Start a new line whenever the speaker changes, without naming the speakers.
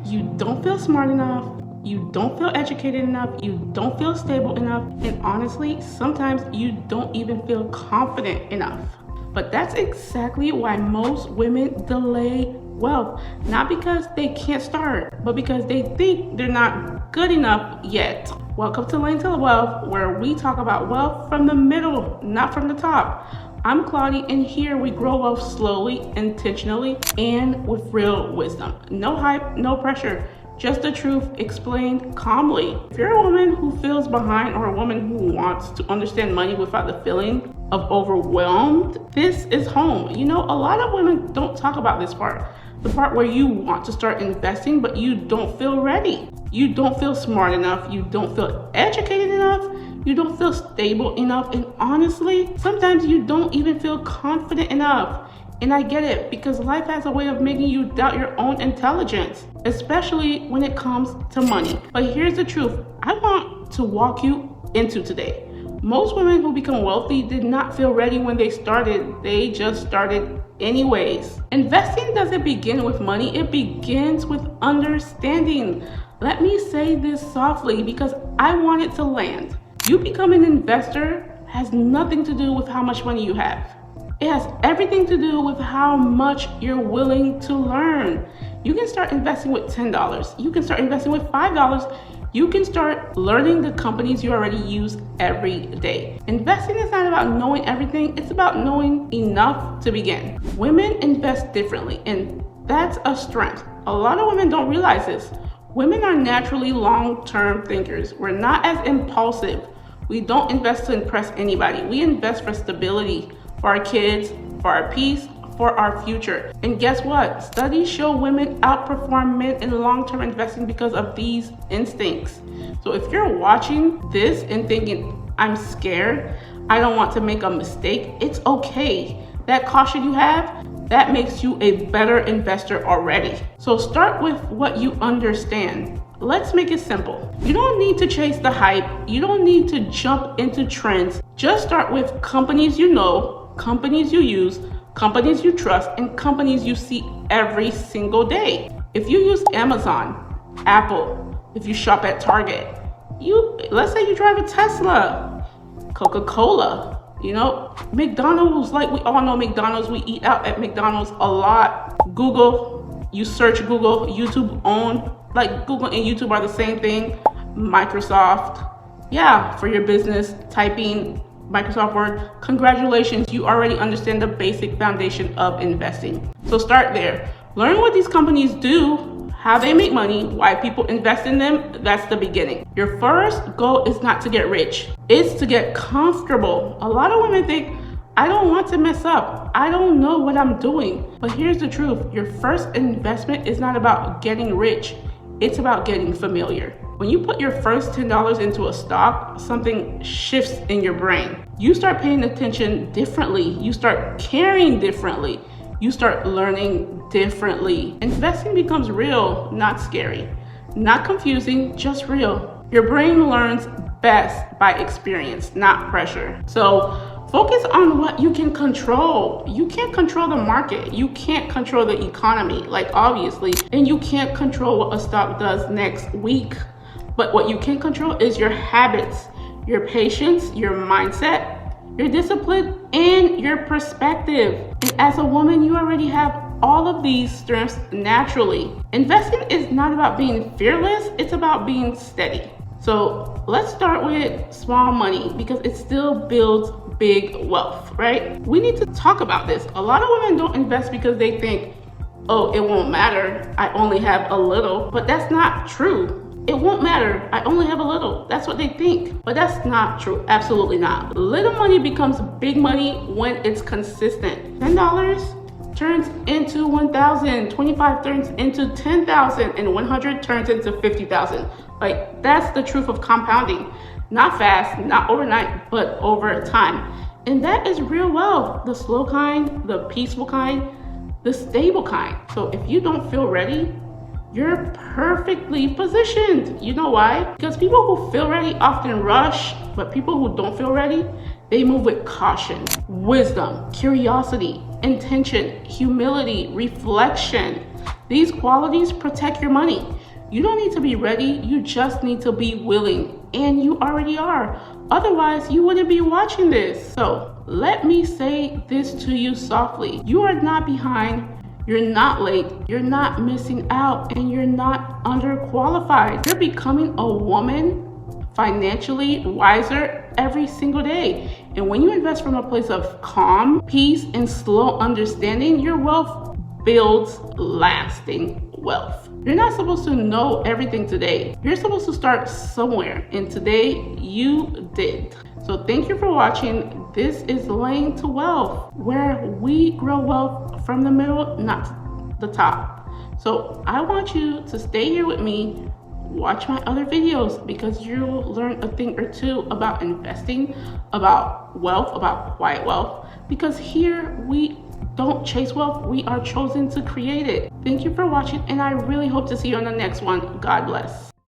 you don't feel smart enough, you don't feel educated enough, you don't feel stable enough, and honestly, sometimes you don't even feel confident enough. But that's exactly why most women delay wealth. Not because they can't start, but because they think they're not good enough yet. Welcome to Lane to Wealth, where we talk about wealth from the middle, not from the top. I'm Claudia, and here we grow wealth slowly, intentionally, and with real wisdom. No hype, no pressure. Just the truth explained calmly. If you're a woman who feels behind or a woman who wants to understand money without the feeling of overwhelmed, this is home. You know, a lot of women don't talk about this part. The part where you want to start investing, but you don't feel ready. You don't feel smart enough. You don't feel educated enough. You don't feel stable enough. And honestly, sometimes you don't even feel confident enough. And I get it, because life has a way of making you doubt your own intelligence, especially when it comes to money. But here's the truth I want to walk you into today. Most women who become wealthy did not feel ready when they started. They just started anyways. Investing doesn't begin with money, it begins with understanding. Let me say this softly because I want it to land. You become an investor has nothing to do with how much money you have. It has everything to do with how much you're willing to learn. You can start investing with $10. You can start investing with $5. You can start learning the companies you already use every day. Investing is not about knowing everything. It's about knowing enough to begin. Women invest differently, and that's a strength. A lot of women don't realize this. Women are naturally long-term thinkers. We're not as impulsive. We don't invest to impress anybody. We invest for stability, for our kids, for our peace, for our future. And guess what? Studies show women outperform men in long-term investing because of these instincts. So if you're watching this and thinking, I'm scared, I don't want to make a mistake, it's okay. That caution you have, that makes you a better investor already. So start with what you understand. Let's make it simple. You don't need to chase the hype. You don't need to jump into trends. Just start with companies you know, companies you use, companies you trust, and companies you see every single day. If you use Amazon, Apple, if you shop at Target, let's say you drive a Tesla, Coca-Cola, McDonald's, like we all know McDonald's, we eat out at McDonald's a lot. Google, you search Google, YouTube own, like Google and YouTube are the same thing. Microsoft, for your business, typing Microsoft Word, congratulations, you already understand the basic foundation of investing. So start there. Learn what these companies do, how they make money, why people invest in them. That's the beginning. Your first goal is not to get rich. It's to get comfortable. A lot of women think, I don't want to mess up. I don't know what I'm doing. But here's the truth. Your first investment is not about getting rich. It's about getting familiar. When you put your first $10 into a stock, something shifts in your brain. You start paying attention differently. You start caring differently. You start learning differently. Investing becomes real, not scary. Not confusing, just real. Your brain learns best by experience, not pressure. So focus on what you can control. You can't control the market. You can't control the economy, like obviously, and you can't control what a stock does next week. But what you can control is your habits, your patience, your mindset, your discipline, and your perspective. And as a woman, you already have all of these strengths naturally. Investing is not about being fearless, it's about being steady. So let's start with small money because it still builds big wealth, right? We need to talk about this. A lot of women don't invest because they think, oh, it won't matter, I only have a little. But that's not true. It won't matter, I only have a little. That's what they think. But that's not true, absolutely not. Little money becomes big money when it's consistent. $10 turns into 1,000, 25 turns into 10,000, and 100 turns into 50,000. Like, that's the truth of compounding. Not fast, not overnight, but over time. And that is real wealth. The slow kind, the peaceful kind, the stable kind. So if you don't feel ready, you're perfectly positioned. You know why? Because people who feel ready often rush, but people who don't feel ready, they move with caution, wisdom, curiosity, intention, humility, reflection. These qualities protect your money. You don't need to be ready, you just need to be willing, and you already are. Otherwise, you wouldn't be watching this. So let me say this to you softly. You are not behind, you're not late, you're not missing out, and you're not underqualified. You're becoming a woman financially wiser every single day. And when you invest from a place of calm, peace, and slow understanding, your wealth builds lasting wealth. You're not supposed to know everything today. You're supposed to start somewhere, and today you did. So thank you for watching. This is Lane to Wealth, where we grow wealth from the middle, not the top. So I want you to stay here with me. Watch my other videos because you'll learn a thing or two about investing, about wealth, about quiet wealth. Because here we don't chase wealth, we are chosen to create it. Thank you for watching, and I really hope to see you on the next one. God bless.